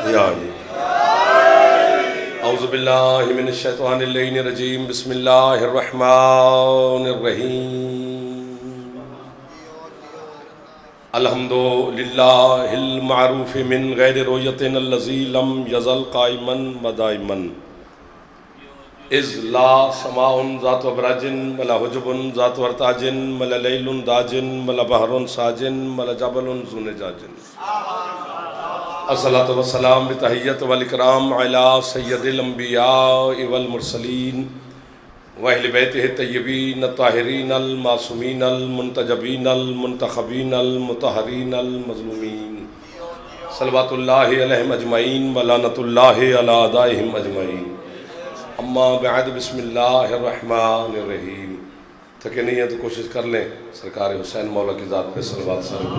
या अली। औज़ु बिल्लाहि मिनश शैतानिर रजीम, बिस्मिल्लाहिर रहमानिर रहीम। अल्हम्दुलिल्लाहिल मारूफ़ि मिन गैरि रुयतिन अल्लज़ी लम यज़ल क़ाइमन मदाइमन। इज़ ला समाउन ज़ातु अबराजिन वला हुजुबुन ज़ातु अर्ताजिन वला लैलुन दाजिन वला बहरुन साजिन वला जबलुन ज़ुनजाजिन। अस्सलातु वस्सलाम बितहिय्यत वल इकराम अला सय्यदिल अंबिया वल मुरसलीन व अहले बैतिहि तय्यबीन ताहिरीन अल मासूमीन अल मुंतजबीन अल मुंतखबीन अल मुतहरीन अल मज़लूमीन सल्लल्लाहु अलैहिम अजमईन व लानतुल्लाहि अला अदाइहिम अजमईन। अम्मा बअद, बिस्मिल्लाहिर रहमानिर रहीम। थके नहीं है तो कोशिश कर लें सरकार हुसैन मौला की ज़ात पे सल्लल्लाहु अलैहि वसल्लम।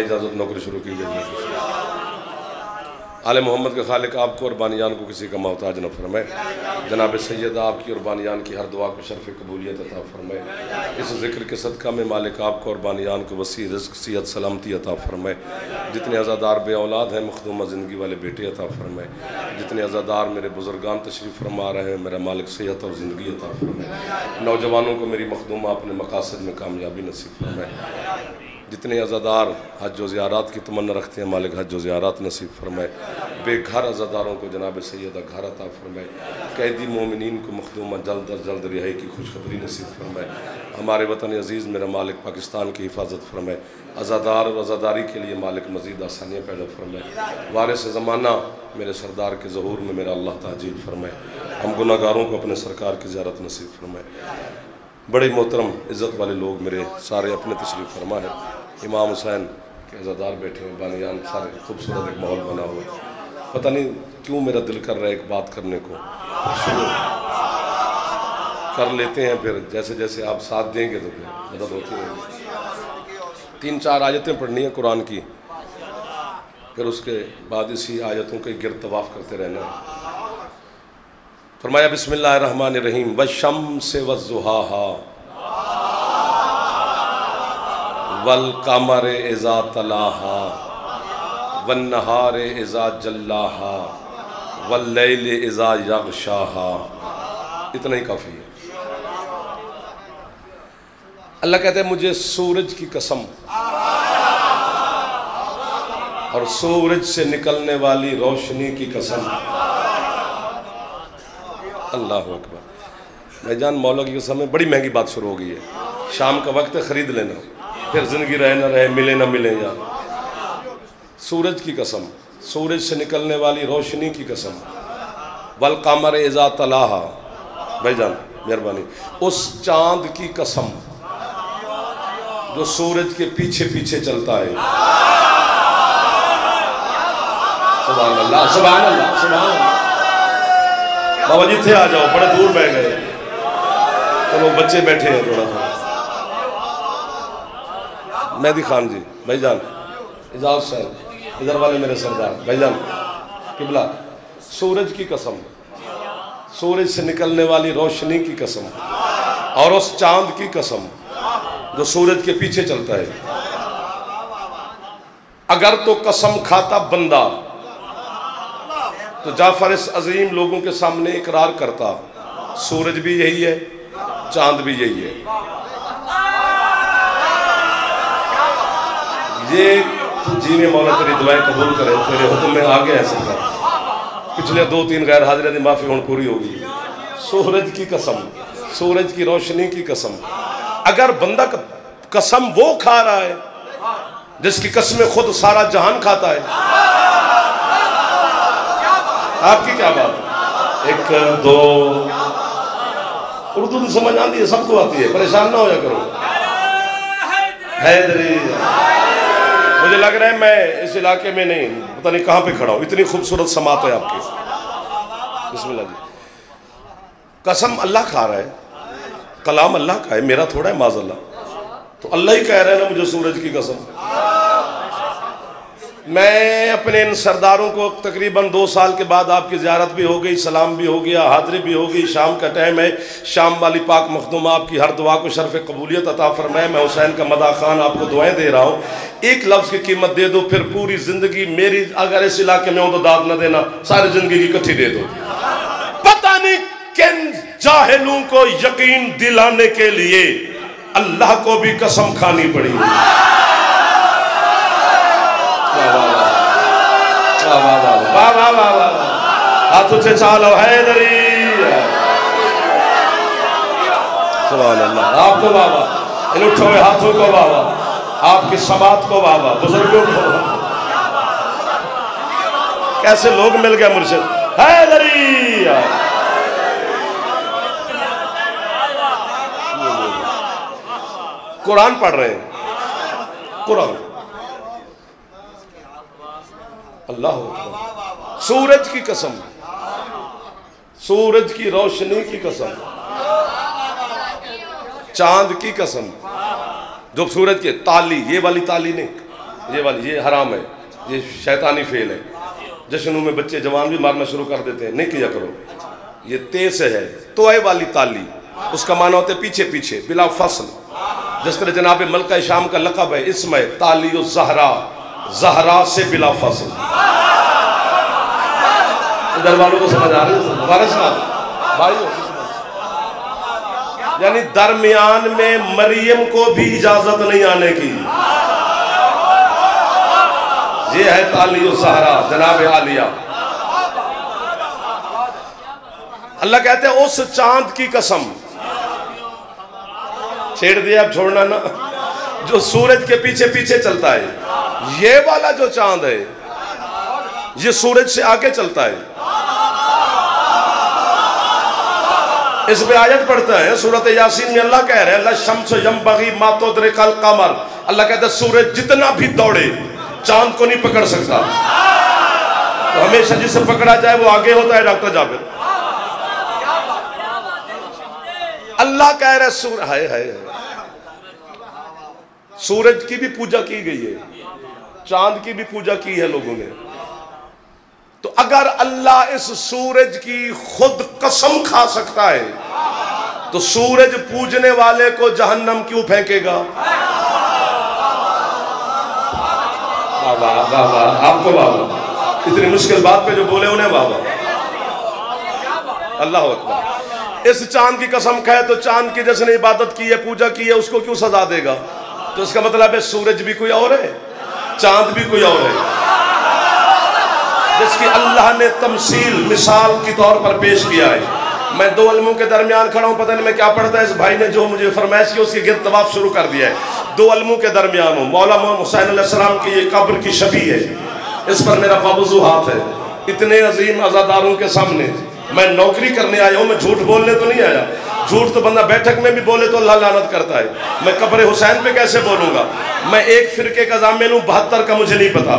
इजाज़त नौकरी शुरू की जाए। आले मोहम्मद के खालिक आपको और बानियान को किसी का मोहताज न फरमाए। जनाब सैयदा आपकी और बानियान की हर दुआ को शर्फ़ कबूलियत अता फरमाए। इस ज़िक्र के सदका में मालिक आपको और बानियान को वसी रिज़्क़ सेहत सलामती अता फरमाए। जितने अज़ादार बे औलाद हैं मखदूमा ज़िंदगी वाले बेटे अता फरमाए। जितने अज़ादार मेरे बुज़ुर्गान तशरीफ़ फरमा रहे हैं मेरा मालिक सेहत और ज़िंदगी अता फरमाए। नौजवानों को मेरी मखदूमा अपने मकासद में कामयाबी नसीब फरमाए। जितने अज़ादार हज व ज़ियारत की तमन्ना रखते हैं मालिक हज व ज़ियारत नसीब फरमाए। बेघर अज़ादारों को जनाब सैयदा घर अता फरमाए। कैदी मोमिनीन को मखदूमा जल्द अज जल्द रिहाई की खुशखबरी नसीब फरमाए। हमारे वतन अज़ीज़ मेरा मालिक पाकिस्तान की हिफाजत फरमाए। अज़ादार व अज़ादारी के लिए मालिक मज़ीद आसानियाँ पैदा फरमाए। वारिस ज़माना मेरे सरदार के ज़हूर में मेरा अल्लाह ताजील फरमाए। हम गुनाहगारों को अपने सरकार की ज़ियारत नसीब फरमाए। बड़े मोहतरम इज़्ज़त वाले लोग मेरे सारे अपने तशरीफ़ फरमा है। इमाम हुसैन के अज़ादार बैठे हैं, बानियान सारे, खूबसूरत एक माहौल बना हुआ है। पता नहीं क्यों मेरा दिल कर रहा है एक बात करने को, शुरू कर लेते हैं, फिर जैसे जैसे आप साथ देंगे तो फिर मदद होती रहेगी। 3-4 आयतें पढ़नी है कुरान की, फिर उसके बाद इसी आयतों के गिर्द तवाफ़ करते रहना है। फरमाया बिस्मिल्लाहिर्रहमानिर्रहीम, वश्शम्सि वज़्ज़ुहाहा वल क़मरि इज़ा तलाहा वन्नहारि इज़ा जल्लाहा वल्लैलि इज़ा यग़शाहा। इतना ही काफ़ी है। अल्लाह कहते हैं मुझे सूरज की कसम और सूरज से निकलने वाली रोशनी की कसम। अल्लाह अकबर। भाईजान मौला की कसम में बड़ी महंगी बात शुरू हो गई है। शाम का वक्त है, ख़रीद लेना, फिर ज़िंदगी रहे ना रहे, मिले ना मिले। यार सूरज की कसम, सूरज से निकलने वाली रोशनी की कसम। वल क़मर इज़ा तलाहा, भाईजान मेहरबानी, उस चाँद की कसम जो सूरज के पीछे पीछे चलता है। सुभान अल्लाह, सुभान अल्लाह, सुभान अल्लाह। बाबा जी थे आ जाओ, बड़े दूर बैठ गए। चलो बच्चे बैठे हैं थोड़ा सा। मेहदी खान जी, भाईजान इजाज़ साहब, इधर वाले मेरे सरदार भाईजान किबला। सूरज की कसम, सूरज से निकलने वाली रोशनी की कसम और उस चांद की कसम जो सूरज के पीछे चलता है। अगर तो कसम खाता बंदा तो जाफर इस अजीम लोगों के सामने इकरार करता सूरज भी यही है, चांद भी यही है। ये जी में मौला तेरी दुआएं कबूल करे, तेरे हुक्म में आ गया है सरकार। पिछले 2-3 गैर हाजिर की माफ़ी होनी पूरी होगी। सूरज की कसम, सूरज की रोशनी की कसम। अगर बंदा कसम वो खा रहा है जिसकी कसमें खुद सारा जहान खाता है। आपकी क्या बात है? 1 2 उर्दू तो समझ आती है, सबको आती है, परेशान ना हो जा करो। हैदरी, मुझे लग रहा है मैं इस इलाके में नहीं, पता नहीं कहाँ पे खड़ा हूँ, इतनी खूबसूरत समात है आपकी। बिस्मिल्लाह जी। कसम अल्लाह खा रहा है, कलाम अल्लाह का है, मेरा थोड़ा है माज़अल्लाह। तो अल्लाह ही कह रहा है ना मुझे सूरज की कसम। मैं अपने इन सरदारों को तकरीबन 2 साल के बाद आपकी ज़ियारत भी हो गई, सलाम भी हो गया, हाज़िरी भी हो गई, शाम का टाइम है, शाम वाली पाक मखदूमा आपकी हर दुआ को शर्फ़ कबूलियत अता फरमाए। मैं हुसैन का मदा खान आपको दुआएं दे रहा हूँ, एक लफ्ज़ की कीमत दे दो, फिर पूरी ज़िंदगी मेरी अगर इस इलाके में हो तो दाद न देना, सारी ज़िंदगी की इकट्ठी दे दो। पता नहीं किन जाहिलों को यकीन दिलाने के लिए अल्लाह को भी कसम खानी पड़ी। हाथ उठे चालो हैदरी, सुभान अल्लाह। आपको बाबा, इन उठे हुए हाथों को बाबा, आपकी समात को बाबा, बुजुर्गों को कैसे लोग मिल गए मुर्शिद हैदरी। कुरान पढ़ रहे हैं, कुरान, अल्लाह अकबर। सूरज की कसम, सूरज की रोशनी की कसम, चांद की कसम, जो सूरज के ताली, ये वाली ताली नहीं, ये वाली, ये हराम है, ये शैतानी फेल है। जश्नों में बच्चे जवान भी मारना शुरू कर देते हैं, नहीं किया करो। ये तेज है, तोए वाली ताली, उसका माना होता है पीछे पीछे बिला फसल। जिस तरह जनाब मलका शाम का लक़ब है इसमें ताली ज़हरा, ज़हरा से बिला फसल। इधर वालों को समझ आ रही है भाइयों? यानी दरमियान में मरियम को भी इजाजत नहीं आने की। ये है ताली ज़हरा, जनाब आलिया। अल्लाह कहते हैं उस चांद की कसम, छेड़ दिया अब छोड़ना ना, जो सूरज के पीछे पीछे चलता है। ये वाला जो चांद है ये सूरज से आगे चलता है। इस पे आयत पढ़ते हैं सूरत यासीन में, अल्लाह कह रहे हैं ला शम्स यंबगी मा तुदरिकल कमर। अल्लाह कहता है सूरज जितना भी दौड़े चांद को नहीं पकड़ सकता। तो हमेशा जिसे पकड़ा जाए वो आगे होता है। डॉक्टर जाबिर, अल्लाह कह रहे सूरज सूरज की भी पूजा की गई है, चांद की भी पूजा की है लोगों ने। तो अगर अल्लाह इस सूरज की खुद कसम खा सकता है तो सूरज पूजने वाले को जहन्नम क्यों फेंकेगा? बाबा बाबा, आपको बाबा, इतनी मुश्किल बात पे जो बोले उन्हें बाबा। अल्लाह अकबर। इस चांद की कसम खाए तो चांद की जिसने इबादत की है, पूजा की है, उसको क्यों सजा देगा? तो इसका मतलब है सूरज भी कोई और है, चांद भी कोई और है, जिसकी अल्लाह ने तमसील मिसाल के तौर पर पेश किया है। मैं 2 अलमों के दरमियान खड़ा हूँ, पता नहीं मैं क्या पढ़ता है। इस भाई ने जो मुझे फरमाइश की उसके गिर्द तवाफ शुरू कर दिया है। 2 अलमों के दरमियान हूँ। मौला हुसैन अलैहिस्सलाम की ये कब्र की शबी है, इस पर मेरा बावजू हाथ है। इतने अजीम अज़ादारों के सामने मैं नौकरी करने आया हूँ, मैं झूठ बोलने तो नहीं आया। झूठ तो बंदा बैठक में भी बोले तो अल्लाह लानत करता है। मैं कब्र हुसैन पे कैसे बोलूंगा? मैं एक फिरके का ज़ामिन हूँ, 72 का मुझे नहीं पता।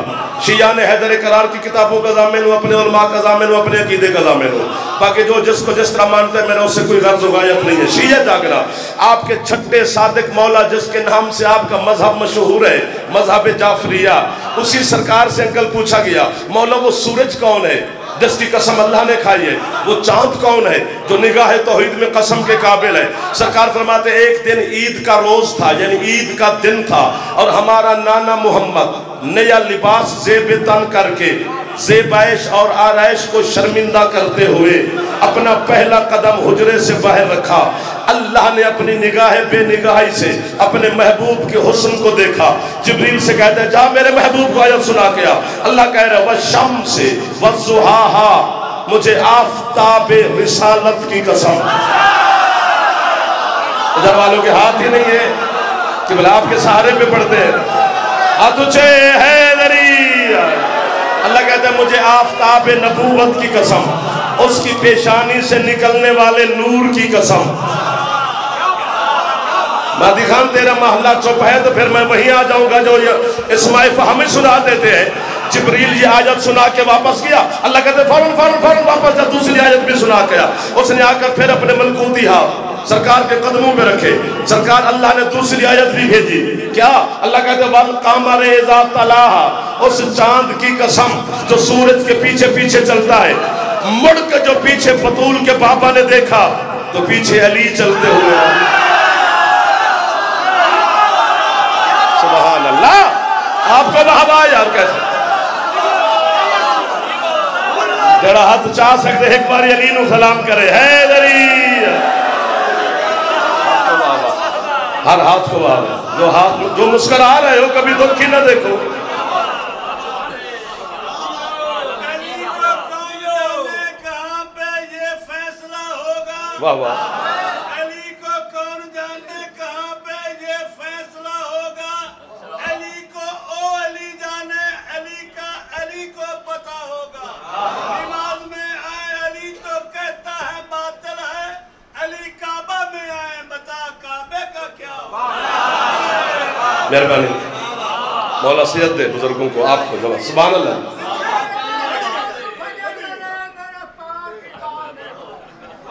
शिया ने हैदर करार की किताबों का ज़ामिन हूँ, अपने उलमा का ज़ामिन हूँ, अपने अकीदे का ज़ामिन हूँ। बाकी जो जिसको जिस तरह मानते हैं मेरा उससे कोई गर्ज गायत नहीं है। शिया जागना आपके छठे सादिक मौला जिसके नाम से आपका मजहब मशहूर है, मजहब जाफरिया, उसी सरकार से अंकल पूछा गया मौला वो सूरज कौन है जिसकी कसम अल्लाह ने खाई है? वो चांद कौन है जो निगाह तौहीद में कसम के काबिल है? सरकार फरमाते एक दिन ईद का रोज था, यानी ईद का दिन था, और हमारा नाना मोहम्मद नया लिबास जेब तन करके ज़ेबाइश और आराइश को शर्मिंदा करते हुए अपना पहला कदम हुजरे से बाहर रखा। अल्लाह ने अपनी निगाह बेनिगाही से अपने महबूब के हुस्न को देखा। जिब्रील से कहता है जा मेरे महबूब को आयत सुना के आ। अल्लाह कह रहा है वश्शम्सी वज़्ज़ुहाहा, मुझे आफ़ताब रिसालत की कसम। इधर वालों के हाथ ही नहीं है कि बोले आपके सहारे पे पड़ते हैं। तुझे हैदरी, अल्लाह कहता है मुझे आफ़ताब नबूवत की कसम, उसकी पेशानी से निकलने वाले नूर की कसम। मादी खान तेरा महल्ला चुप है तो फिर मैं वहीं आ जाऊंगा जो इस्माइल हमें सुना देते हैं। जिब्रील ये आयत सुना के वापस गया। अल्लाह कहते फौरन फौरन फौरन वापस जा, दूसरी आयत भी सुना के। उसने आकर फिर अपने मलकूती हाथ सरकार के कदमों में रखे। सरकार अल्लाह ने दूसरी आयत भी भेजी। क्या? अल्लाह कहते वल कमर इज़ा तलाहा, उस चांद की कसम जो सूरज के पीछे पीछे चलता है। मुड़ के जो पीछे बतूल के पापा ने देखा तो पीछे अली चलते हुए। सुभान अल्लाह। आपको वाहवा यार कैसे जरा हाथ चाह सकते एक बार अली नु सलाम करे हैदरी। हर हाथ को वाह जो मुस्कुरा रहे हो कभी दुखी न देखो। वाह वाह। अली को कौन जाने कहां पे ये फैसला होगा। अली को ओ अली जाने अली को पता होगा। नमाज में आए अली तो कहता है बातिल है। अली काबा में आए बता काबे का क्या होगा। मेहरबानी मौला सैयद दे बुजुर्गों को आपको सुभान अल्लाह।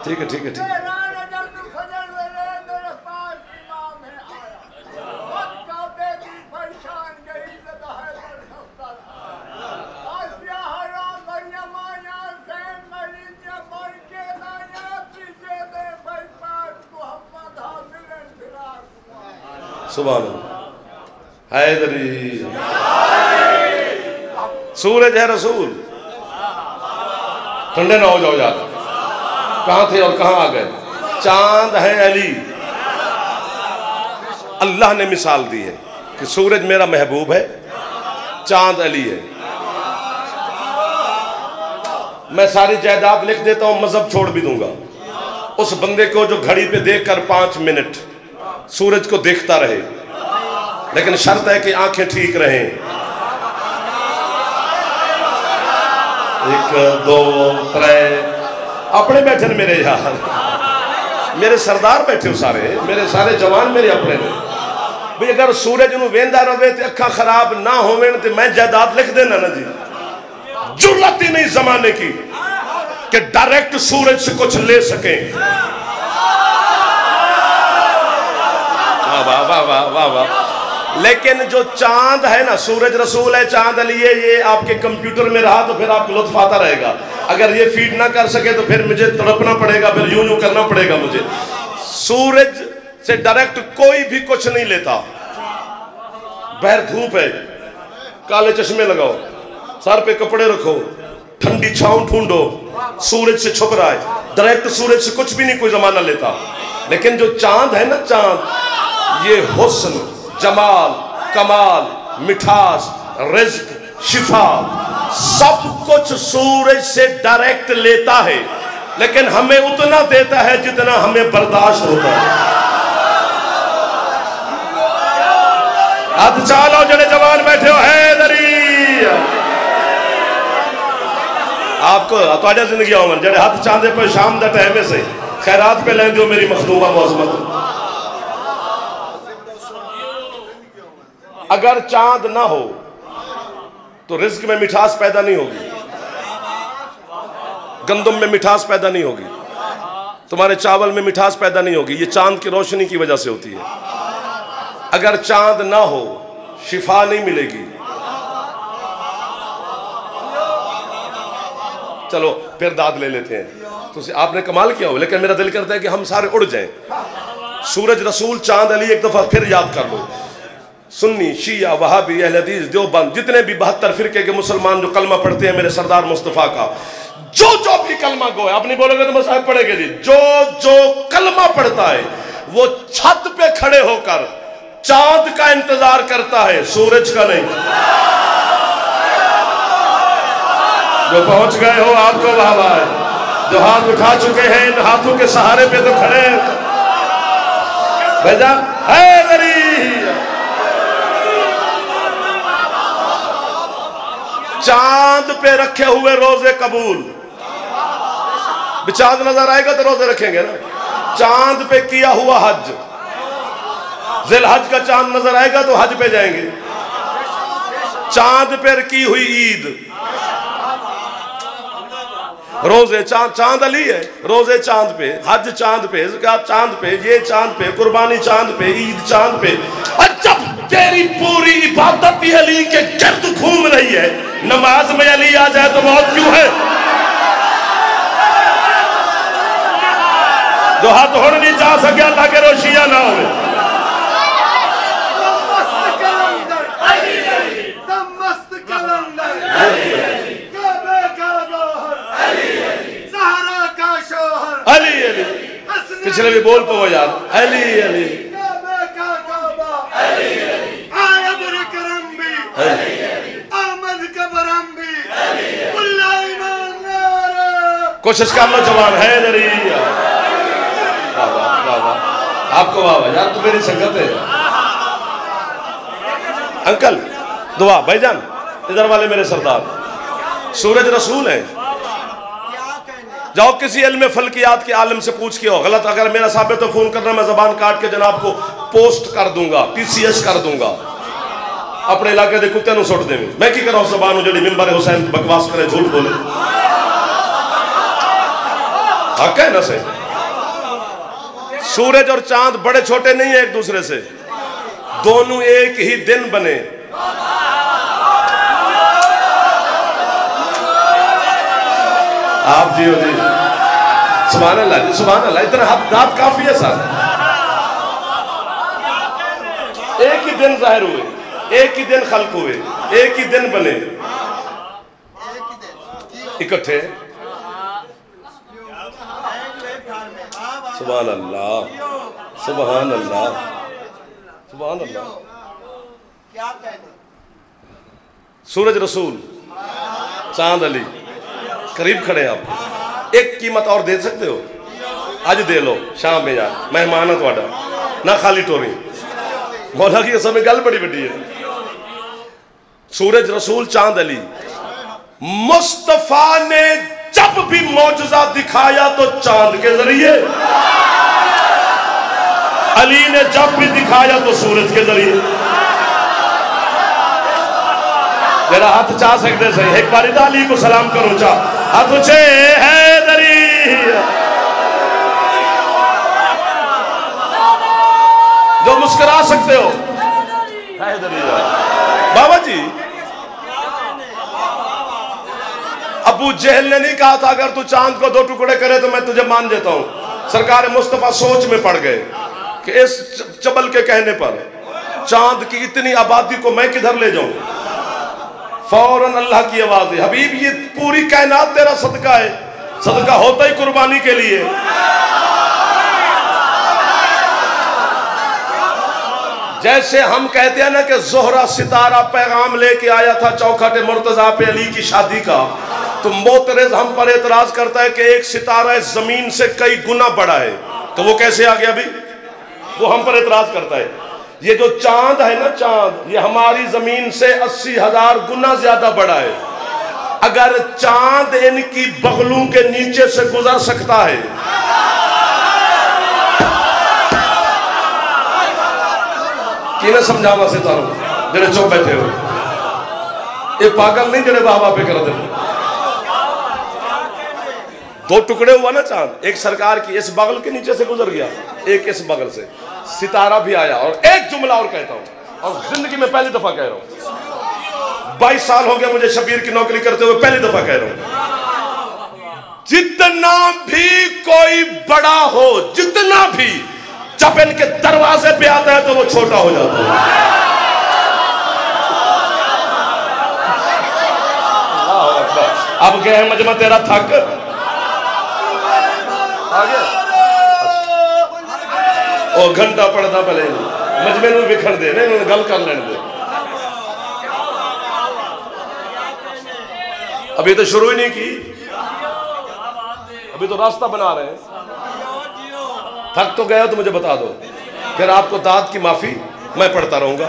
ठीक है ठीक है ठीक है। सुभान अल्लाह। हैदरी सूरज है रसूल। ठंडे ना हो जाओ यार, कहां थे और कहां आ गए। चांद है अली। अल्लाह ने मिसाल दी है कि सूरज मेरा महबूब है, चांद अली है। मैं सारी जायदाद लिख देता हूं, मजहब छोड़ भी दूंगा उस बंदे को जो घड़ी पे देखकर 5 मिनट सूरज को देखता रहे, लेकिन शर्त है कि आंखें ठीक रहें। 1 2 3 अपने बैठे ने मेरे यार, मेरे सरदार बैठे हो सारे, मेरे सारे जवान मेरे अपने ने भाई। अगर सूरज नूं वेंदा रहे तो अखा खराब ना होवें तो मैं जायदाद लिख देना ना जी। जुर्रत ही नहीं जमाने की कि डायरेक्ट सूरज से कुछ ले सके। वाह वाह वाह वाह वाह। लेकिन जो चांद है ना, सूरज रसूल है, चांद अली है, ये आपके कंप्यूटर में रहा तो फिर आपको लुत्फ आता रहेगा। अगर ये फीड ना कर सके तो फिर मुझे तड़पना पड़ेगा, फिर यूं यूं करना पड़ेगा मुझे। सूरज से डायरेक्ट कोई भी कुछ नहीं लेता। बाहर धूप है, काले चश्मे लगाओ, सर पे कपड़े रखो, ठंडी छांव ढूंढो, सूरज से छुप रहा है, डायरेक्ट सूरज से कुछ भी नहीं कोई जमाना लेता। लेकिन जो चांद है ना, चांद ये हुस्न, जमाल, कमाल, मिठास, रिज्क, शिफा सब कुछ सूरज से डायरेक्ट लेता है, लेकिन हमें उतना देता है जितना हमें बर्दाश्त होता है। हाथ चालो जड़े जवान बैठे हो हैदरी। आपको तुहाडे जिंदगी आवन जड़े हाथ चांदे पे शाम दा टाइम से खैरात पे लेंदे हो मेरी मखदूमा मौजमत। अगर चांद ना हो तो रिज्क में मिठास पैदा नहीं होगी, गंदम में मिठास पैदा नहीं होगी, तुम्हारे चावल में मिठास पैदा नहीं होगी। ये चांद की रोशनी की वजह से होती है। अगर चांद ना हो शिफा नहीं मिलेगी। चलो फिर दाद ले लेते हैं। तो आपने कमाल किया हो, लेकिन मेरा दिल करता है कि हम सारे उड़ जाएं। सूरज रसूल चांद अली एक दफा फिर याद कर लो। सुन्नी, शिया, वहाबी, अहले हदीस, देवबंद, जितने भी 72 फिरके के मुसलमान जो कलमा पढ़ते हैं मेरे सरदार मुस्तफा का, जो भी कलमा गो है, आप नहीं बोलोगे तो मसाहब पढ़ेंगे जी, जो कलमा पढ़ता है वो छत पे खड़े होकर चांद का इंतजार करता है, सूरज का नहीं। जो पहुंच गए हो आपको वाह है, जो हाथ उठा चुके हैं इन हाथों के सहारे पे तो खड़े भेजा है मेरी। चांद पे रखे हुए रोजे कबूल, चांद नजर आएगा तो रोजे रखेंगे ना। चांद पे किया हुआ हज, जिल हज का चांद नजर आएगा तो हज पे जाएंगे। चांद पे की हुई ईद, रोजे चांद अली है, रोजे चांद पे, हज चांद पे, ज़कात चांद पे, ये चांद पे, कुर्बानी चांद पे, ईद चांद पे। जब तेरी पूरी इबादत ही अली के गिर्द घूम रही है, नमाज में अली आ जाए तो मौत क्यों है? जो हाथ होने नहीं जा सके अल्लाह के रोशिया ना हो। अली अली पिछले भी बोल पो यार, अली अली कोशिश कर लो जवान है दरी। आपको वाह यार, तू मेरी संगत है। अंकल दुआ भाईजान, इधर वाले मेरे सरदार सूरज रसूल हैं। जाओ किसी इल्म फल्कियात के आलम से पूछ के हो, गलत अगर मेरा साबित तो फोन करना, मैं जबान काट के जनाब को पोस्ट कर दूंगा, PCS कर दूंगा। अपने इलाके के कुत्ते नु सुट देवी, मैं की करा जबान जी मिंबर हुसैन बकवास करे, झूठ बोले। हक है ना से। सूरज और चांद बड़े छोटे नहीं है एक दूसरे से, दोनों एक ही दिन बने। आप जी हो जी, सुभान अल्लाह जी, सुभान अल्लाह। इतना हाथ काफी है साहब। एक ही दिन जाहिर हुए, एक ही दिन खल्क हुए, एक ही दिन बने इकट्ठे। सुभान अल्लाह, सुभान अल्लाह, सुभान अल्लाह। सूरज रसूल, चांद अली करीब खड़े आप। एक कीमत और दे सकते हो, आज दे लो शाम में यार, मेहमान है थोड़ा ना, खाली टोरी। मौला की समय गल बड़ी बड़ी है। सूरज रसूल चांद अली, मुस्तफा ने जब भी मौजज़ा दिखाया तो चांद के जरिए, अली ने जब भी दिखाया तो सूरज के जरिए। जरा हाथ चा सकते सही, एक बार अली को सलाम करो, चा हाथ उचे है दरी। जो मुस्कुरा सकते हो है दरी। बाबा जी, अबू जहल ने नहीं कहा था अगर तू चांद को 2 टुकड़े करे तो मैं तुझे मान देता हूं। सरकार मुस्तफा सोच में पड़ गए कि इस चबल के कहने पर चांद की इतनी आबादी को मैं किधर ले जाऊं। फौरन अल्लाह की आवाज है, हबीब ये पूरी कायनात तेरा सदका है, सदका होता ही कुर्बानी के लिए। जैसे हम कहते हैं ना कि जोहरा सितारा पैगाम लेके आया था चौखट मुर्तजा पे अली की शादी का, तो मोतरज हम पर एतराज करता है कि एक सितारा जमीन से कई गुना बड़ा है, तो वो कैसे आ गया? भी वो हम पर एतराज करता है। ये जो चांद है ना, चांद ये हमारी जमीन से 80,000 गुना ज्यादा बड़ा है। अगर चांद इनकी बगलों के नीचे से गुजर सकता है, कि ना समझावा सितारों जेड़े चुप बैठे हो, ये पागल नहीं जेड़े वाह वाह पे कर दे। 2 टुकड़े हुआ ना चांद, एक सरकार की इस बगल के नीचे से गुजर गया, एक इस बगल से, सितारा भी आया। और एक जुमला और कहता हूं, और जिंदगी में पहली दफा कह रहा हूं, 22 साल हो गया मुझे शबीर की नौकरी करते हुए, पहली दफा कह रहा हूं, जितना भी कोई बड़ा हो, जितना भी, जब इनके दरवाजे पे आता है तो वो छोटा हो जाता है। अब क्या है मजमा तेरा थक आ गया, और घंटा पड़ता पहले मजमे में बिखर दे, नहीं गल कर लेने दे। अभी तो शुरू ही नहीं की, अभी तो रास्ता बना रहे हैं। थक तो गया तो मुझे बता दो, फिर आपको दाद की माफी मैं पढ़ता रहूंगा।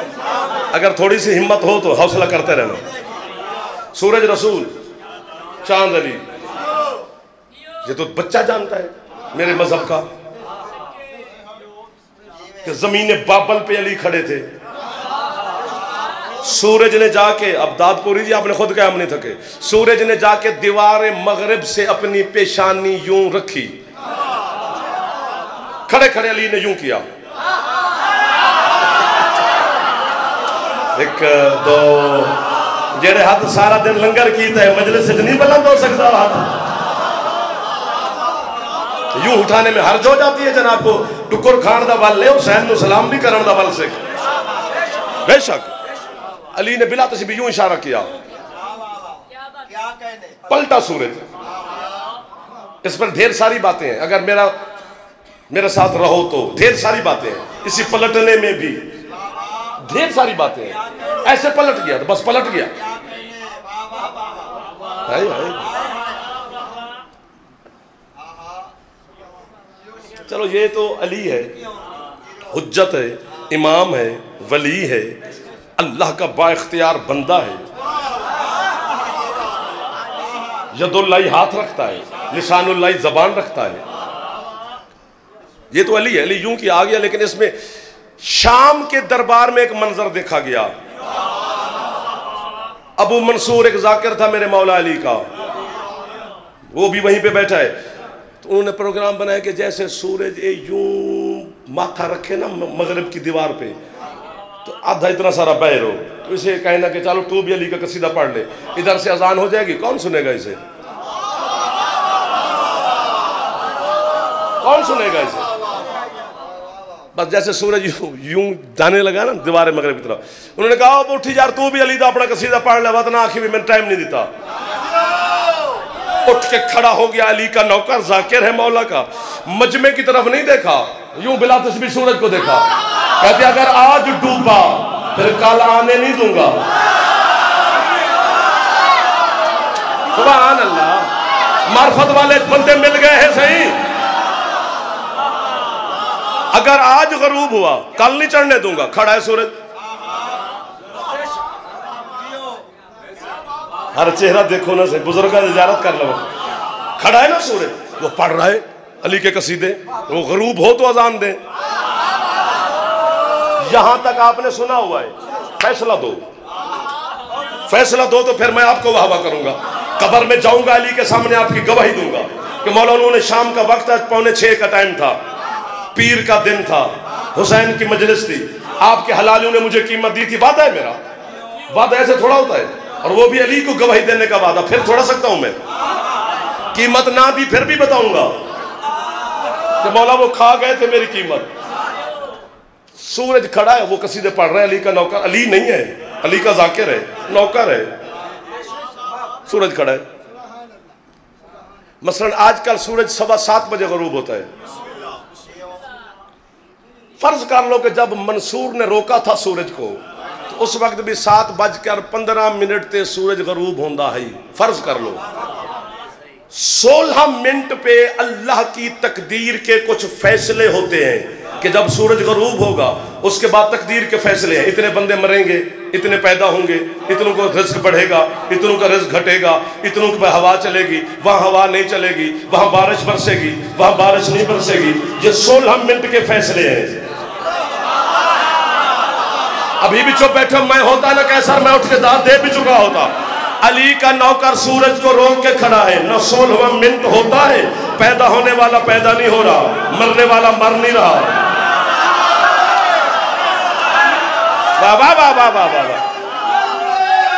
अगर थोड़ी सी हिम्मत हो तो हौसला करते रहना। सूरज रसूल, चांद अली, ये तो बच्चा जानता है मेरे मजहब का कि जमीन बाबल पे अली खड़े थे। सूरज ने जाके, अब दादपुरी जी आपने खुद कहा हम नहीं थके, सूरज ने जाके दीवार मगरिब से अपनी पेशानी यूं रखी, खड़े खड़े अली ने यूं किया, एक दो जेड़े हाथ सारा दिन लंगर कीता है मजलिस नहीं बुलंद हो सकता हाथ यूं उठाने में हर्ज हो जाती है जनाब को टुकुर खान का बल ले हुसैन को सलाम भी करने का बल से बेशक अली ने बिला तस्बीह यूं इशारा किया पलटा सूरज। इस पर ढेर सारी बातें हैं, अगर मेरे साथ रहो तो ढेर सारी बातें हैं, इसी पलटने में भी ढेर सारी बातें हैं। ऐसे पलट गया तो बस पलट गया। चलो ये तो अली है, हुज्जत है, इमाम है, वली है, अल्लाह का बाइख्तियार बंदा है, यदुल्लाही हाथ रखता है, लिसानुल्लाही जबान रखता है। ये तो अली है, अली यूं कि आ गया। लेकिन इसमें शाम के दरबार में एक मंजर देखा गया। अबू मंसूर एक जाकिर था मेरे मौला अली का, वो भी वहीं पे बैठा है। तो उन्होंने प्रोग्राम बनाया कि जैसे सूरज यूं माथा रखे ना मगरिब की दीवार पे, तो आधा इतना सारा बहर हो, तो इसे कहना कि चलो तू भी अली का कसीदा पढ़ ले, इधर से अजान हो जाएगी, कौन सुनेगा इसे? कौन सुनेगा इसे? बस जैसे सूरज यूं जाने लगा ना दीवार मगरिब की तरफ, उन्होंने कहा उठी यार तू भी अली का अपना कसीदा पढ़ ले, वतना आखिर भी मैंने टाइम नहीं देता। उठ के खड़ा हो गया, अली का नौकर जाकिर है मौला का, मजमे की तरफ नहीं देखा, यूं बिला तस्बीह सूरज को देखा। कहते अगर आज डूबा फिर कल आने नहीं दूंगा। सुभान अल्लाह, मार्फत वाले बंदे मिल गए हैं सही। अगर आज गरूब हुआ कल नहीं चढ़ने दूंगा। खड़ा है सूरज, हर चेहरा देखो ना, से बुजुर्ग का इजारत कर लो। खड़ा है ना सूरज, वो पढ़ रहा है अली के कसीदे, वो गरूब हो तो अजान दे। यहां तक आपने सुना हुआ है, फैसला दो, फैसला दो तो फिर मैं आपको वाहवा करूंगा। कब्र में जाऊंगा, अली के सामने आपकी गवाही दूंगा कि मौला उन्होंने शाम का वक्त 5:45 का टाइम था, पीर का दिन था, हुसैन की मजलिस थी, आपके हलालियों ने मुझे कीमत दी थी। वादा है मेरा, वादा ऐसे थोड़ा होता है, और वो भी अली को गवाही देने का वादा। फिर छोड़ सकता हूं मैं? कीमत ना दी फिर भी बताऊंगा कि मौला वो खा गए थे मेरी कीमत। सूरज खड़ा है, वो कसीदे पढ़ रहा है, अली का नौकर, अली नहीं है, अली का जाकिर है, नौकर है। सूरज खड़ा है। मसलन आजकल सूरज 7:15 बजे गरूब होता है। फर्ज कर लो कि जब मंसूर ने रोका था सूरज को, तो उस वक्त भी 7:15 ते सूरज गरूब होता है। फर्ज कर लो 16 मिनट पे अल्लाह की तकदीर के कुछ फैसले होते हैं कि जब सूरज गरूब होगा उसके बाद तकदीर के फैसले हैं। इतने बंदे मरेंगे, इतने पैदा होंगे, इतनों को रिस्क बढ़ेगा, इतनों का रिस्क घटेगा, इतनों पर हवा चलेगी, वहां हवा नहीं चलेगी, वहां बारिश बरसेगी, वहां बारिश नहीं बरसेगी। ये 16 मिनट के फैसले हैं। अभी भी चुप बैठो, मैं होता ना कैसर, मैं उठ के दाद दे भी चुका होता। अली का नौकर सूरज को रोक के खड़ा है। न 16 मिनट होता है, पैदा होने वाला पैदा नहीं हो रहा, मरने वाला मर नहीं रहा। बाबा बाबा बाबा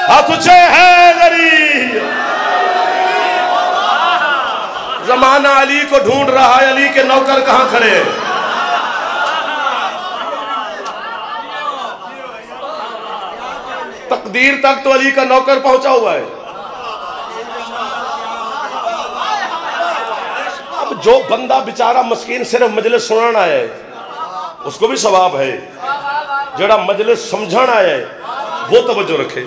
हाथ ऊंचे है गरीब। जमाना अली को ढूंढ रहा है, अली के नौकर कहां खड़े हैं? तकदीर तक तो अली का नौकर पहुंचा हुआ है। अब जो बंदा बेचारा मस्कीन सिर्फ मजलिस सुनना आया है, उसको भी सवाब है। जड़ा मजलिस समझाना आया है वो तवज्जो रखे।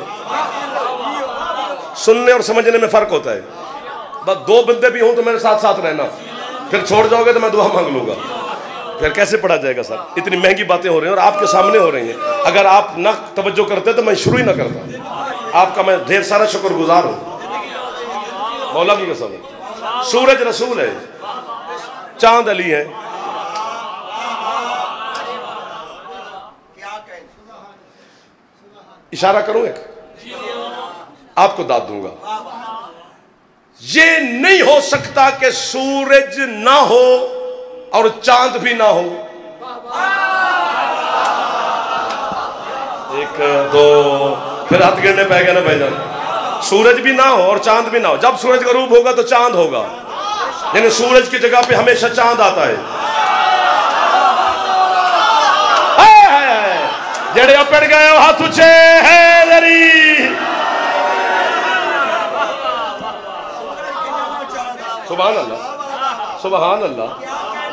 सुनने और समझने में फर्क होता है। बस 2 बंदे भी हों तो मेरे साथ साथ रहना, फिर छोड़ जाओगे तो मैं दुआ मांग लूंगा। फिर कैसे पढ़ा जाएगा सर? इतनी महंगी बातें हो रही हैं और आपके सामने हो रही हैं। अगर आप ना तवज्जो करते तो मैं शुरू ही ना करता। आपका मैं ढेर सारा शुक्रगुजार हूं, मौला की कसम है। सूरज रसूल है, चांद अली है। इशारा करूं एक, आपको दाद दूंगा। ये नहीं हो सकता कि सूरज ना हो और चांद भी ना हो। एक दो, फिर हाथ गिरने पै गया ना भाईजान। सूरज भी ना हो और चांद भी ना हो, जब सूरज का रूप होगा तो चांद होगा, यानी सूरज की जगह पे हमेशा चांद आता है। जेड़े अपड़ गए हाथ ऊंचे हैदरी, सुभान अल्लाह, सुभान अल्लाह,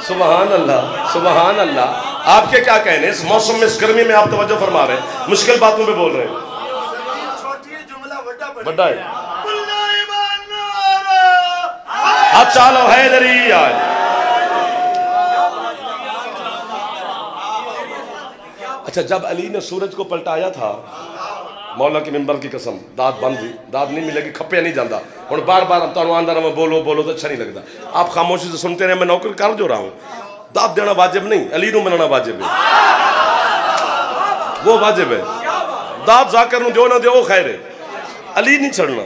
सुभान अल्लाह, सुभान अल्लाह। आपके क्या कहने इस मौसम में, इस गर्मी में आप तवज्जो फरमा रहे हैं, मुश्किल बातों पे बोल रहे हैं। बड़ा है अच्छा लो हैदरी आज। अच्छा, जब अली ने सूरज को पलटाया था, मौला की मिंबर की कसम, दाद बंद थी, दाद नहीं मिलेगी, खप्पे नहीं जाता। और बार बार अब तो आंदा रहा बोलो बोलो तो अच्छा नहीं लगता। आप खामोशी से सुनते रहे, मैं नौकर कर जो रहा हूँ। दाद देना वाजिब नहीं, अली नू मनना वाजिब है, वो वाजिब है। दाद जाकर नू दो ना दो खैर है, अली नहीं चढ़ना।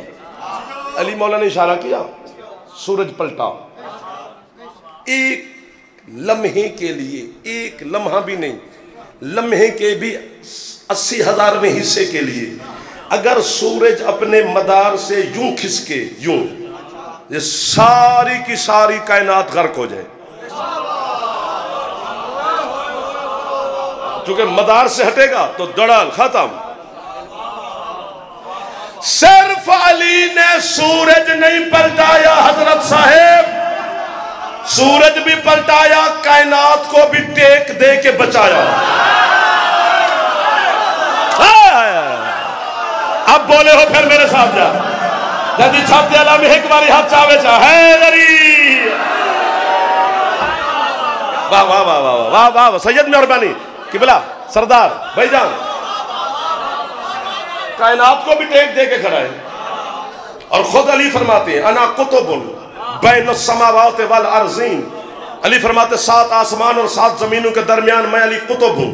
अली मौला ने इशारा किया, सूरज पलटा। एक लम्हे के लिए, एक लम्हा भी नहीं, लम्हे के भी 80,000वें हिस्से के लिए अगर सूरज अपने मदार से यूं खिसके, यूं, ये सारी की सारी कायनात गर्क हो जाए। क्योंकि मदार से हटेगा तो दड़ल खत्म। सिर्फ अली ने सूरज नहीं पलटाया हजरत साहेब, सूरज भी पलटाया, कायनात को भी टेक दे के बचाया। अब बोले हो फिर मेरे साथ जा, जल्दी छाती अला में एक बारी हाथ चावे चा हैदरी। वाह वाह वाह वाह वाह वाह, सैयद मेहरबानी किबला सरदार भाईजान, कायनात को भी टेक दे के खड़ा है। और खुद अली फरमाते हैं, अना कुतुबुन बैन समावात वल अर्ज़ीन। अली फरमाते 7 आसमान और 7 जमीनों के दरमियान मैं अली कुतुब हूं।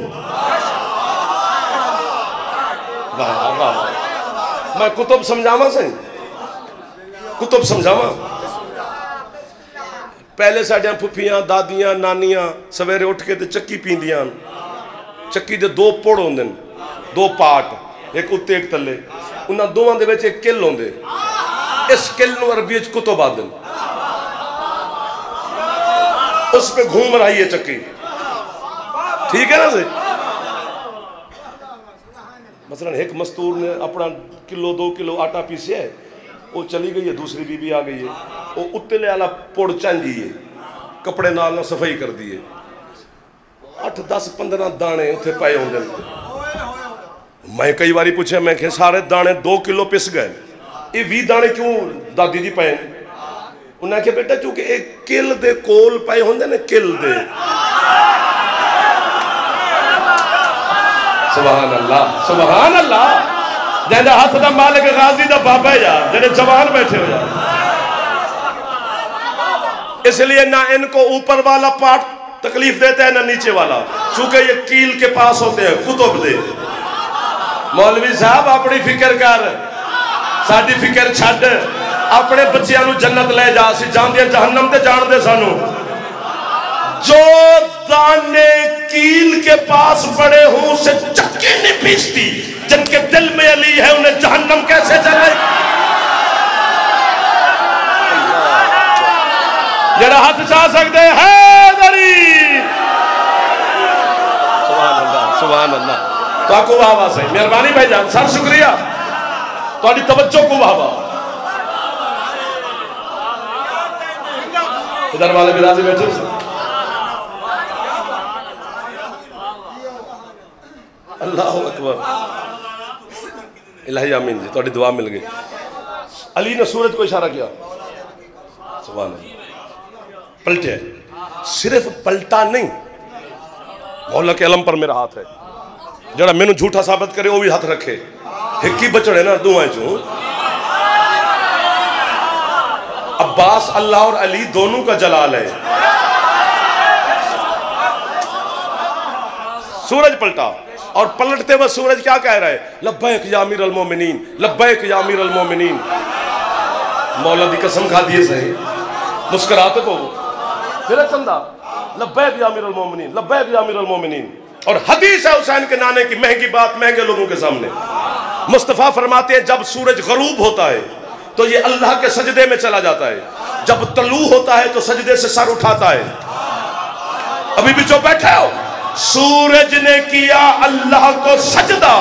मैं कुतुब समझावा सही, कुतुब समझावा। पहले साडियां फुफियां दादियां नानियां सवेरे उठ के ते चक्की पींदियां, चक्की दे 2 पुड़ होंदे ने, 2 पार्ट, एक उत्ते एक थल्ले, उन्हां दोवां दे विच एक किल होंदे। इस किल नूं अरबी विच कुतुब आखदे ने। उस पे घूम रही है चक्की, ठीक है ना सही। मसलन एक मस्तूर ने अपना किलो 2 किलो आटा पीसिया है, वो चली गई है, दूसरी बीबी आ गई है, वो उत्तले वाला पुड़ चांदी है, कपड़े नाल ना सफाई कर दी है, 8 10 15 दाने उत्थे पाए होंगे। मैं कई बारी पूछा, मैं कि सारे दाने 2 किलो पिस गए, ये 20 दाने क्यों दादी जी पाए? उन्हें आख्या बेटा क्योंकि एक किल दे कोल पाए होंगे ने, किल दे। सुभान अल्लाह, सुभान अल्लाह। जैसे हाथ दा मालिक गाजी दा बाबा है यार, जैसे जवान बैठे हो यार। इसलिए ना इनको ऊपर वाला पार्ट तकलीफ देता है ना नीचे वाला, चूंकि ये कील के पास होते हैं कुतुब दे। मौलवी साहब अपनी फिक्र कर, साडी फिक्र छड्ड, अपने बच्चों को जन्नत ले जा, सी जानते जहन्नम ते जान दे सानू। जो दाने कील के पास पड़े हों उसे चक्की नहीं पीसती, जिनके दिल में अली है उन्हें जहन्नम कैसे चले? जरा हाथ चाह सकते हैं दरी। सुभान अल्लाह, सुभान अल्लाह। तो आपको वाह वाह सही, मेहरबानी भाईजान, सर शुक्रिया, तो तवज्जो को वाह वाह। इधर वाले भी राजी बैठे। अल्लाह अकबर, इलाही आमीन जी, थोड़ी दुआ मिल गई। अली ने सूरज को इशारा किया, सुभान अल्लाह, पलटे। सिर्फ पलटा नहीं, मौला के अलम पर मेरा हाथ है, जरा मैनू झूठा साबित करे वो भी हाथ रखे। एक ही बचड़े ना दुआएं चो। अब्बास अल्लाह और अली दोनों का जलाल है। सूरज पलटा और पलटते हुए सूरज क्या कह रहा है? लब्बैक या अमीर अल मोमिनीन, लब्बैक या अमीर अल मोमिनीन। मौला दी कसम खा दिए सही, मुस्कुराते को फिर चंदा, लब्बैक या अमीर अल मोमिनीन, लब्बैक या अमीर अल मोमिनीन। और हदीस है हुसैन के नाने की, महंगी बात महंगे लोगों के सामने। मुस्तफ़ा फरमाते हैं जब सूरज गरूब होता है तो ये अल्लाह के सजदे में चला जाता है, जब तलू होता है तो सजदे से सर उठाता है। अभी भी जो बैठे हो, सूरज ने किया अल्लाह को सजदा,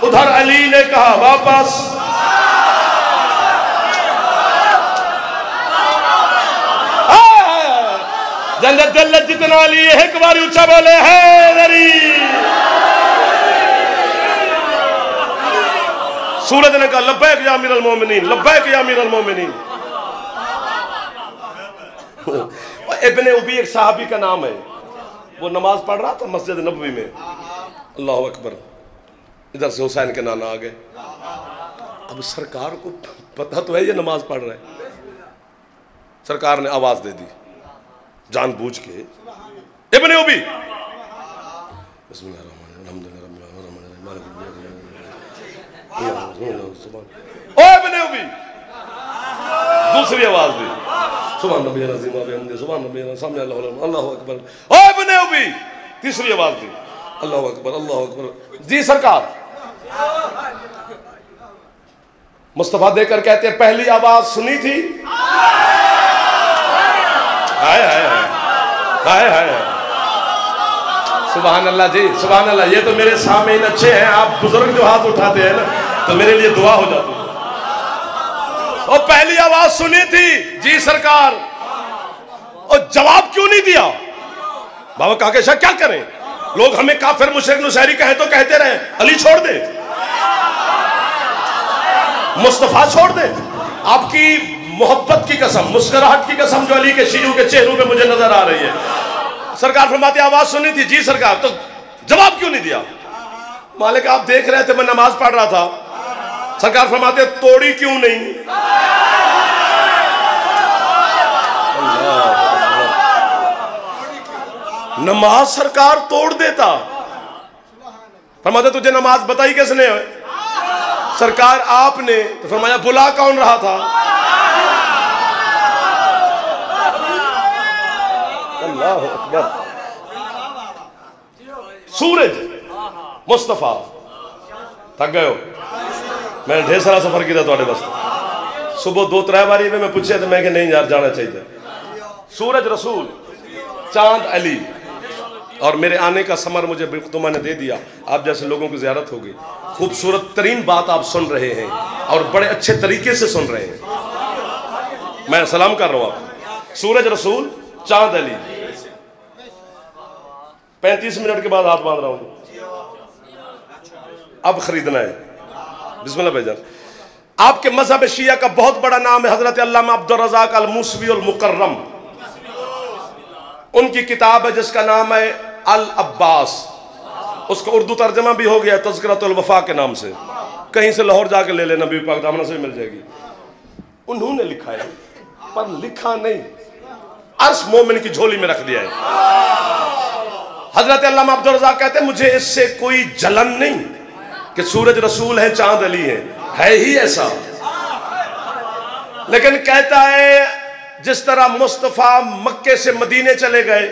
उधर अली ने कहा वापस। जन्नत जन्नत जितना अली है, एक बार ऊंचा बोले है अली। सूरज ने कहा लब्बैक या अमीरुल मोमिनीन, लब्बैक या अमीरुल मोमिनीन। इब्ने उबी एक सहाबी का नाम है, वो नमाज पढ़ रहा था मस्जिद नबवी में, अल्लाह अकबर, इधर से हुसैन के नाना आ गए। अब सरकार को पता तो है ये नमाज पढ़ रहे हैं, सरकार ने आवाज दे दी जानबूझ के, इब्ने उबी, ओ इब्ने उबी, दूसरी आवाज दी सुभान नबी अज़ीम व बिहम्दिही सुभान नबी सामने अल्लाहु अकबर, ओ इब्ने उबी, तीसरी आवाज दी अल्लाहु अकबर अल्लाहु अकबर। जी सरकार। मुस्तफा देकर कहते हैं पहली आवाज सुनी थी, हाय हाय हाय हाय, सुभान अल्लाह जी सुभान अल्लाह। ये तो मेरे सामीन अच्छे हैं, आप बुजुर्ग जो हाथ उठाते हैं ना तो मेरे लिए दुआ हो जाती है। और पहली आवाज सुनी थी, जी सरकार। और जवाब क्यों नहीं दिया? बाबा काके शाह क्या करें, लोग हमें काफिर मुशरिक नुसैरी कहे तो कहते रहे, अली छोड़ दे, मुस्तफा छोड़ दे। आपकी मोहब्बत की कसम, मुस्कुराहट की कसम जो अली के शीयों के चेहरों पे मुझे नजर आ रही है। सरकार फरमाते आवाज सुनी थी, जी सरकार, तो जवाब क्यों नहीं दिया? मालिक आप देख रहे थे मैं नमाज पढ़ रहा था। सरकार फरमाते तोड़ी क्यों नहीं? नमाज सरकार तोड़ देता। फरमाते तुझे नमाज बताई किसने है? सरकार आपने। तो फरमाया बुला कौन रहा था? अल्लाह अकबर। सूरज मुस्तफा थक गए हो, मैं ढेर सारा सफर किया थोड़े वास्ते। सुबह 2-3 बारी में पूछे तो मैं कि नहीं यार जाना चाहिए। सूरज रसूल, चांद अली, और मेरे आने का समर मुझे बिल्कुल ने दे दिया। आप जैसे लोगों की ज़ियारत होगी, खूबसूरत तरीन बात आप सुन रहे हैं और बड़े अच्छे तरीके से सुन रहे हैं। मैं सलाम कर रहा हूँ आपको। सूरज रसूल, चांद अली। 35 मिनट के बाद हाथ बांध रहा हूँ, अब खरीदना है। बिस्मिल्लाह भाईजान। आपके मजहब शिया का बहुत बड़ा नाम है हजरत अल्लामा अब्दुल रज़ाक अल मूसवी अल मुकर्रम। उनकी किताब है जिसका नाम है अल अब्बास, उसका उर्दू तर्जमा भी हो गया तज़किरतुल वफ़ा के नाम से। कहीं से लाहौर जाके ले लेना, नबी पाक दामना से मिल जाएगी। उन्होंने लिखा है, पर लिखा नहीं, अर्श मोमिन की झोली में रख दिया है। हजरत अल्लामा अब्दुल रज़ाक कहते हैं मुझे इससे कोई जलन नहीं कि सूरज रसूल है, चांद अली है ही ऐसा। लेकिन कहता है जिस तरह मुस्तफ़ा मक्के से मदीने चले गए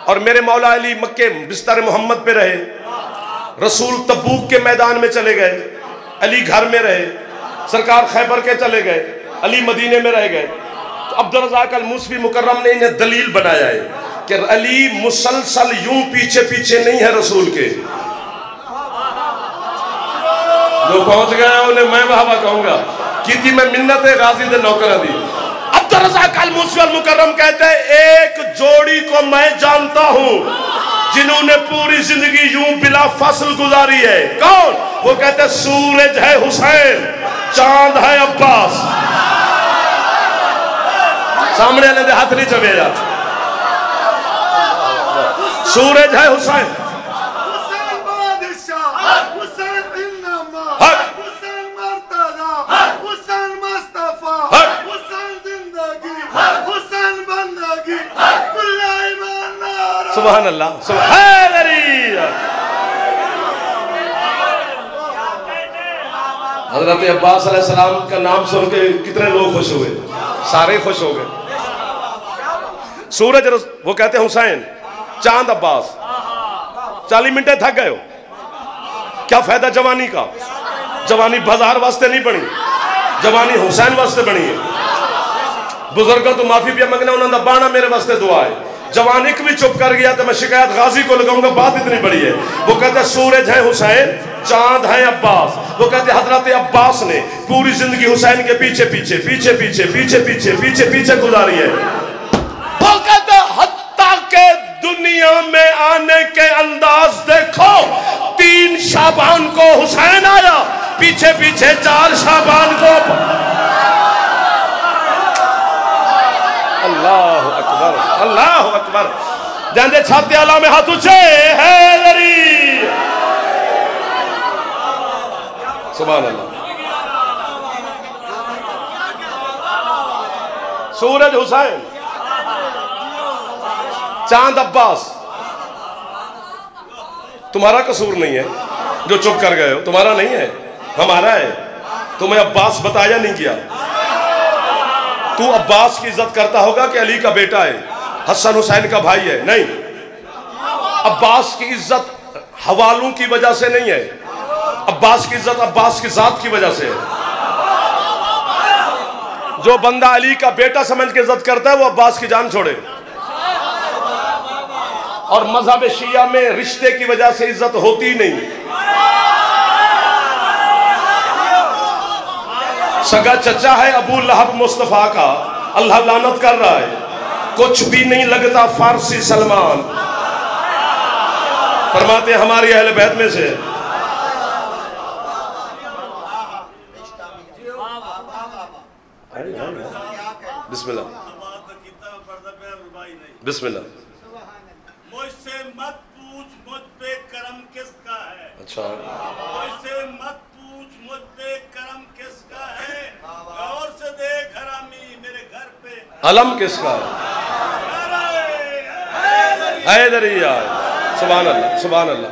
और मेरे मौला अली मक्के बिस्तर मोहम्मद पे रहे, रसूल तबूक के मैदान में चले गए, अली घर में रहे, सरकार खैबर के चले गए, अली मदीने में रह गए। तो अब्दुल रज़ाक अल मूसवी मुकर्रम ने इन्हें दलील बनाया है कि अली मुसलसल यूं पीछे पीछे नहीं है रसूल के। जो पहुंच गया उन्हें मैं वाहवा कहूंगा कि थी मैं मिन्नत गाजी दे नौकरा दी। अब्दुल रज़ाक अल मूसवी अल मुकर्रम कहते हैं एक जोड़ी को मैं जानता हूं जिन्होंने पूरी जिंदगी यूं बिला फसल गुजारी है। कौन? वो कहते हैं सूरज है हुसैन, चांद है अब्बास। सामने वाले हाथ नहीं चमेरा। सूरज है हुसैन, सुभान अल्लाह, सुभान अल्लाह। हजरत अब्बास अलैहिस्सलाम का नाम सुन के कितने लोग खुश हुए? सारे खुश हो गए। सूरज वो कहते हैं हुसैन, चांद अब्बास। 40 मिनटें थक गए हो, क्या फायदा जवानी का? जवानी बाजार वास्ते नहीं बनी, जवानी हुसैन वास्ते बनी है। बुजुर्गों तो माफी भी मंगना, उन्होंने बाना मेरे वास्ते दुआ है। जवान एक भी चुप कर गया तो मैं शिकायत गाजी को लगाऊंगा। बात इतनी बड़ी है। वो कहते हैं सूरज है हुसैन, चांद है अब्बास। वो कहते हैं हजरत अब्बास ने पूरी जिंदगी हुसैन के पीछे पीछे पीछे पीछे पीछे पीछे पीछे पीछे गुजारी है। वो कहते हैं हत्ता के दुनिया में आने के अंदाज देखो, 3 शाबान को हुसैन आया, पीछे पीछे 4 शाबान को। अल्लाह अकबर, अल्लाह अकबर। जाने छाते आला में हाथ ऊंचे हैदरी, सुभान अल्लाह। सूरज हुसैन, चांद अब्बास। तुम्हारा कसूर नहीं है जो चुप कर गए हो, तुम्हारा नहीं है, हमारा है। तुम्हें अब्बास बताया नहीं किया। तू अब्बास की इज्जत करता होगा कि अली का बेटा है, हसन हुसैन का भाई है? नहीं, अब्बास की इज्जत हवालों की वजह से नहीं है, अब्बास की इज्जत अब्बास की जात की वजह से है। जो बंदा अली का बेटा समझ के इज्जत करता है वो अब्बास की जान छोड़े। और मजहब शिया में रिश्ते की वजह से इज्जत होती नहीं। सगा चचा है अबू लहब मुस्तफा का, अल्लाह लानत कर रहा है, कुछ भी नहीं लगता फारसी सलमान। फरमाते हमारी अहले बैत में से। बिस्मिल्लाह बिस्मिल्लाह। मुझसे मत पूछ मुझ पे करम किसका है। अच्छा, मुझसे मत पूछ मुझ पे करम किसका है, गौर से देख हरामी मेरे घर पे अलम किसका है? हैदरिया। सुभान अल्लाह, सुभान अल्लाह।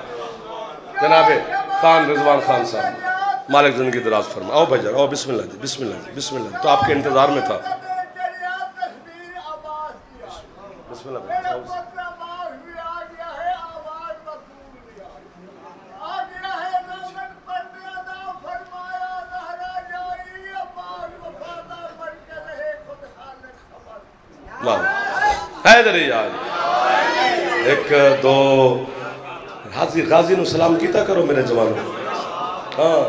जनाबे खान रिजवान खान साहब, मालिक जिंदगी दराज फरमा। आओ भाईजान, आओ। बिस्मिल्लाह जी, बिस्मिल्लाह बिस्मिल्लाह। तो आपके इंतजार में था। बिस्मिल्लाह। हैदरिया। 1 2 हाजी गाजी नु सलाम कीता करो मेरे जवानों। हाँ,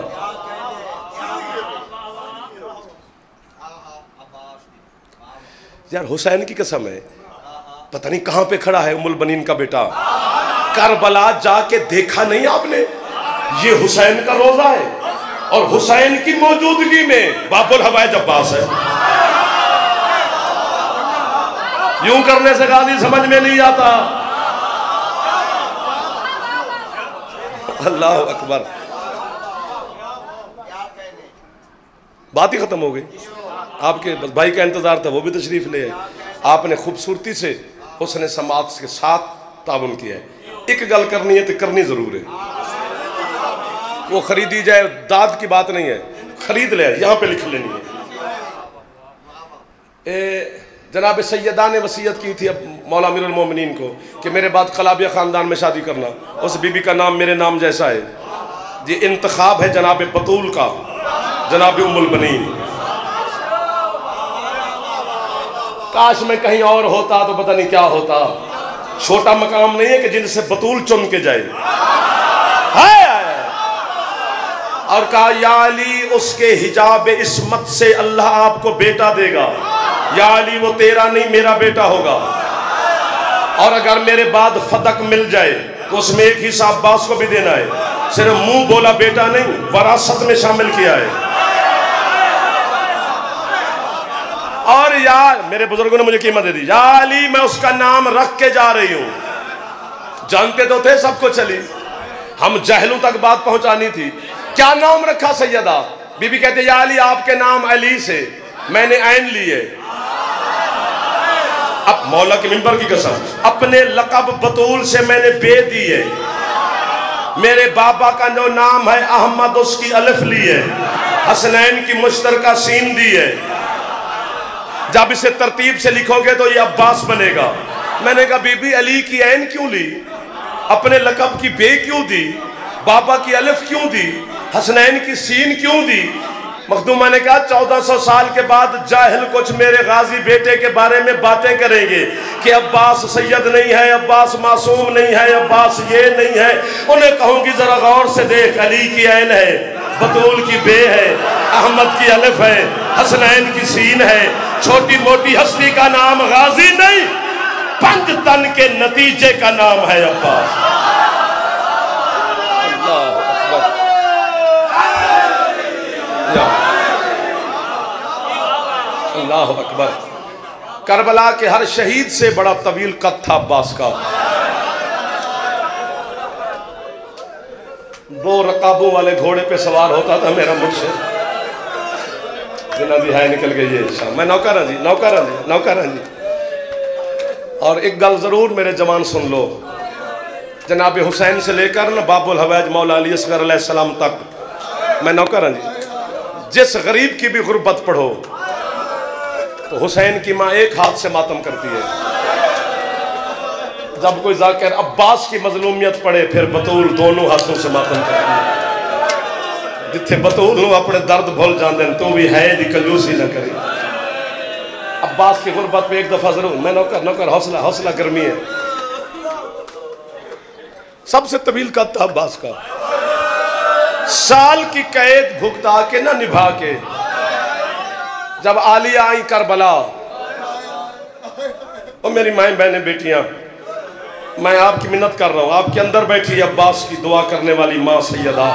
यार हुसैन की कसम है, पता नहीं कहां पे खड़ा है उम्मुल बनीन का बेटा। करबला जाके देखा नहीं आपने? ये हुसैन का रोजा है और हुसैन की मौजूदगी में बाबुल हवाइज अब्बास है। यूं करने से गाजी समझ में नहीं आता। अल्लाह अकबर। बात ही खत्म हो गई। आपके बस भाई का इंतजार था, वो भी तशरीफ ले आए। आपने खूबसूरती से उसने समाज के साथ ताउन किया है। एक गल करनी है तो करनी जरूर है, वो खरीदी जाए दाद की बात नहीं है, खरीद ले, यहां पे लिख लेनी है। जनाब सैयदा ने वसीयत की थी अब मौला अमीरुल मोमिनीन को कि मेरे बाद कलाबिया ख़ानदान में शादी करना। उस बीबी का नाम मेरे नाम जैसा है। ये इंतखाब है जनाब बतूल का, जनाब उम्मुल बनीन। काश में कहीं और होता तो पता नहीं क्या होता। छोटा मकाम नहीं है कि जिनसे बतूल चुन के जाए। और कहा या अली उसके हिजाब इस्मत से अल्लाह आपको बेटा देगा। या अली वो तेरा नहीं मेरा बेटा होगा। और अगर मेरे बाद फतक मिल जाए तो उसमें एक हिस्सा अब्बास को भी देना है। सिर्फ मुंह बोला बेटा नहीं, वरासत में शामिल किया है। और यार मेरे बुजुर्गों ने मुझे कीमत दे दी। या अली मैं उसका नाम रख के जा रही हूं। जानते तो थे सबको, चली हम जहलों तक बात पहुंचानी थी। क्या नाम रखा सैयदा? बीबी कहते या अली आपके नाम अली से मैंने ऐन लिए। अब मौला के मिंबर की कसम, अपने लक़ब बतूल से मैंने बे दी है। मेरे बाबा का जो नाम है अहमद, उसकी अलिफ ली है। हसनैन की मुश्तरका सीन दी है। जब इसे तरतीब से लिखोगे तो ये अब्बास बनेगा। मैंने कहा बीबी अली की ऐन क्यों ली? अपने लकब की बे क्यों दी, बाबा की अलिफ क्यों दी, हसनैन की सीन क्यों दी। मखदूमा ने कहा 1400 साल के बाद जाहिल कुछ मेरे गाजी बेटे के बारे में बातें करेंगे कि अब्बास सैयद नहीं है, अब्बास मासूम नहीं है, अब्बास ये नहीं है। उन्हें कहूंगी जरा गौर से देख, अली की ऐन है, बतूल की बे है, अहमद की अलिफ है, हसनैन की सीन है। छोटी मोटी हस्ती का नाम गाजी नहीं, पंज तन के नतीजे का नाम है अब्बास। अल्लाह अकबर। करबला के हर शहीद से बड़ा तवील कद था अब्बास का। 2 रकाबों वाले घोड़े पे सवार होता था मेरा मुर्शिद। जिन्हें भी है निकल गई ये मैं नौकरा जी, नौकरा जी, नौकरा जी। और एक गल जरूर मेरे जवान सुन लो, जनाब हुसैन से लेकर न बाबुल हवैज मौला अली असगर अलैहिस्सलाम तक, मैं नौकरा जी, जिस गरीब की भी गुर्बत पढ़ो तो हुसैन की माँ एक हाथ से मातम करती है। जब कोई जाकर अब्बास की मजलूमियत पड़े फिर बतूल दोनों हाथों से मातम करती है। जिथे बतूल अपने दर्द भूल जाते तो भी है दी कंजूसी न करे। अब्बास की गुर्बत पे एक दफा जरूर, मैं नौकर नौकर हौसला हौसला गर्मी है। सबसे तवील कद था अब्बास का। साल की कैद भुगता के ना निभा के जब आलिया आई करबला, और मेरी माएं बहनें बेटियां, मैं आपकी मिन्नत कर रहा हूं, आपके अंदर बैठी अब्बास की दुआ करने वाली माँ सैयदा,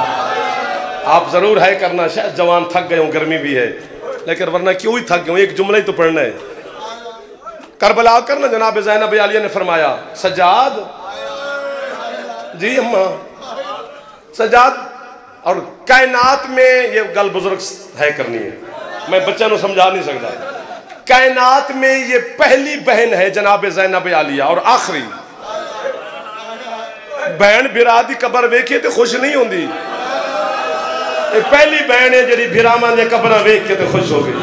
आप जरूर है करना। शायद जवान थक गए हूं, गर्मी भी है, लेकिन वरना क्यों ही थक गए हूं, एक जुमला ही तो पढ़ना है। करबला आकर ना जनाब ज़ैनब आलिया ने फरमाया, सजाद जी अम्मा, सजाद। और कायनात में ये गल बुजुर्ग है करनी है, मैं बच्चा को समझा नहीं सकता। कायनात में ये पहली बहन है जनाब ज़ैनब आलिया, और आखिरी बहन बिरा दी कबर वेखे तो खुश नहीं होंगी। ये पहली बहन है जी बिरावां दी कबर वेख के तो खुश हो गई।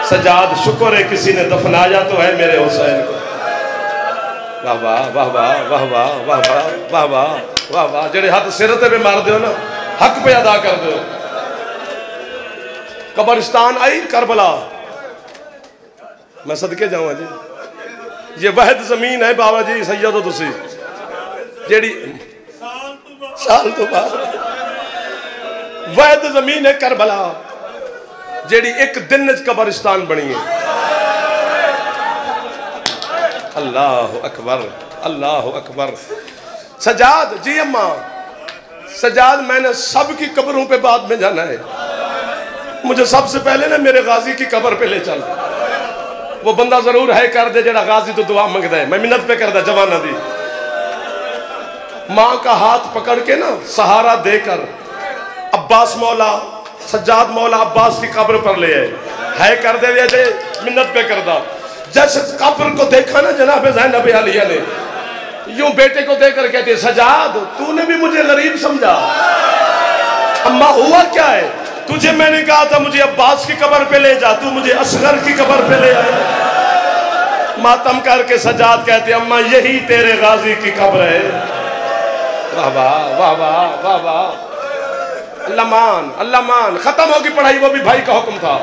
सजाद शुक्र है किसी ने दफनाया तो है मेरे हुसैन को। वाह वाह वाह वाह वाह वाह वाह वाह वाह वाह वाह। जेड़े हाथ सिर ते मार दो ना, हक पे अदा कर दो। कब्रिस्तान आई करबला, मैं सदके जाऊँ जी, ये वहद जमीन है बाबा जी सैयदो तुसी जेड़ी साल तो बाद वहद जमीन है करबला, जेड़ी एक दिन कब्रिस्तान बनी है। अल्लाह अकबर, अल्लाह अकबर। सजाद जी अम्मा, सजाद मैंने सबकी कब्रों पे बाद में जाना है, मुझे सबसे पहले ना मेरे गाजी की कब्र पे ले चल। वो बंदा जरूर है कर दे जेड़ा गाजी तो दुआ मंगदा है, मैं मिन्नत पे करदा जवाना दी। माँ का हाथ पकड़ के ना सहारा देकर अब्बास मौला, सज्जाद मौला अब्बास की कब्र पर ले आए, है कर दे जे मिन्नत पे करदा। जैसे कब्र को देखा ना जनाब ज़ैनब आलिया ने, यूं बेटे को देखकर कहते सजाद तूने भी मुझे गरीब समझा। अम्मा हुआ क्या है, तुझे मैंने कहा था मुझे अब्बास की कब्र पे ले जा, तू मुझे असगर की कब्र पे ले आया। मातम करके सजाद कहते अम्मा यही तेरे गाजी की कब्र है। वाह वाह वाह वाह वाह वाह। अल्लाह मान, अल्लाह मान। खत्म होगी पढ़ाई, वो भी भाई का हुक्म था।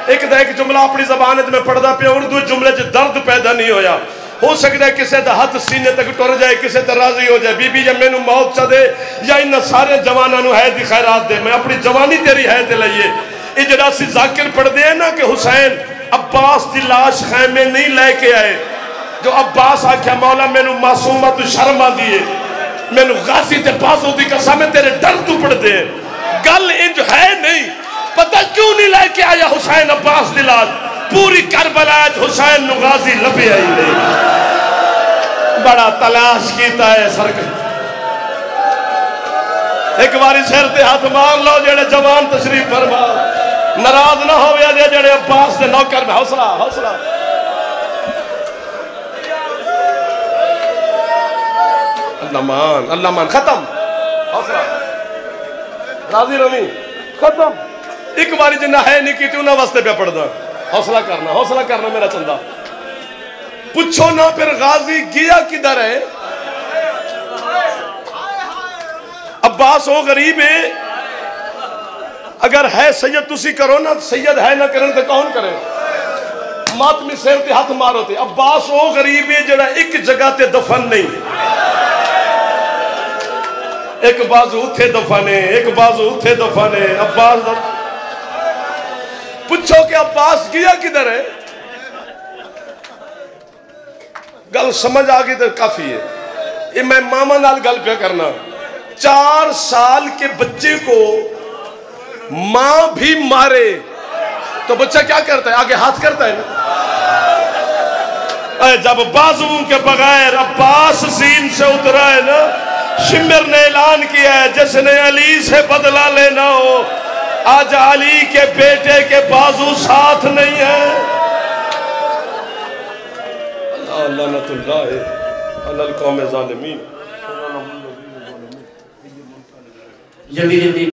एक जुमला अपनी जबान में पढ़ता पे, उर्दू जुमले च दर्द पैदा नहीं होया। हो सकता है किसी का हाथ सीने तक टुर जाए, किसी तरह राजी हो जाए, बीबी या मैनू मौत च दे या इन सारे जवानों है दी खैरात दे, मैं अपनी जवानी तेरी है ते लईए। ये जरा सी जाकिर पढ़ते हैं ना कि हुसैन अब्बास की लाश खैमे नहीं लेके आए, जो अब्बास आख्या मौला मैनू मासूमा तू शर्म आती है, मैनू गाजी ते बाजू दी कसम है तेरे डर तू पढ़ते हैं। गल इंज है नहीं, पता क्यों नहीं लेके आया हुसैन अब्बास की लाश। पूरी करबला हुसैन नु गाजी लभे आई नहीं, बड़ा तलाश किया है सरकार। एक बारी सिर ते हाथ मार लो जेड़े जवान तशरीफ फरमा, नाराज ना हो जेड़े अब्बास के नौकर में। हौसला हौसला। अल्लाह मान, अल्लाह मान। खत्म, हौसला, राजी रवी, खत्म। एक बारी जिन्ना है नहीं की उन्होंने वास्ते पे पढ़ना। हौसला करना, हौसला करना मेरा चंदा। पूछो ना फिर गाजी गया किधर है, अब्बास हो गरीब है, अगर है सैयद तुसी करो ना, सैयद है ना करन तो कौन करे। मातमी सिर ते हाथ मारो ते अब्बास हो गरीब है जरा एक जगह ते दफन नहीं, एक बाजू उथे दफन है, एक बाजू उथे दफन है। अब्बास पूछो कि अब्बास गया किधर है, गल समझ आ गई तो काफी है। ये मैं मामा नाल गल पे करना, 4 साल के बच्चे को मां भी मारे तो बच्चा क्या करता है, आगे हाथ करता है ना। जब बाजुओं के बगैर अब्बास जीन से उतरा है ना, शिमर ने ऐलान किया है जिसने अली से बदला लेना हो, आज अली के बेटे के बाजू साथ नहीं है। लानतुल्लाह अलल कौम ज़ालिमीन।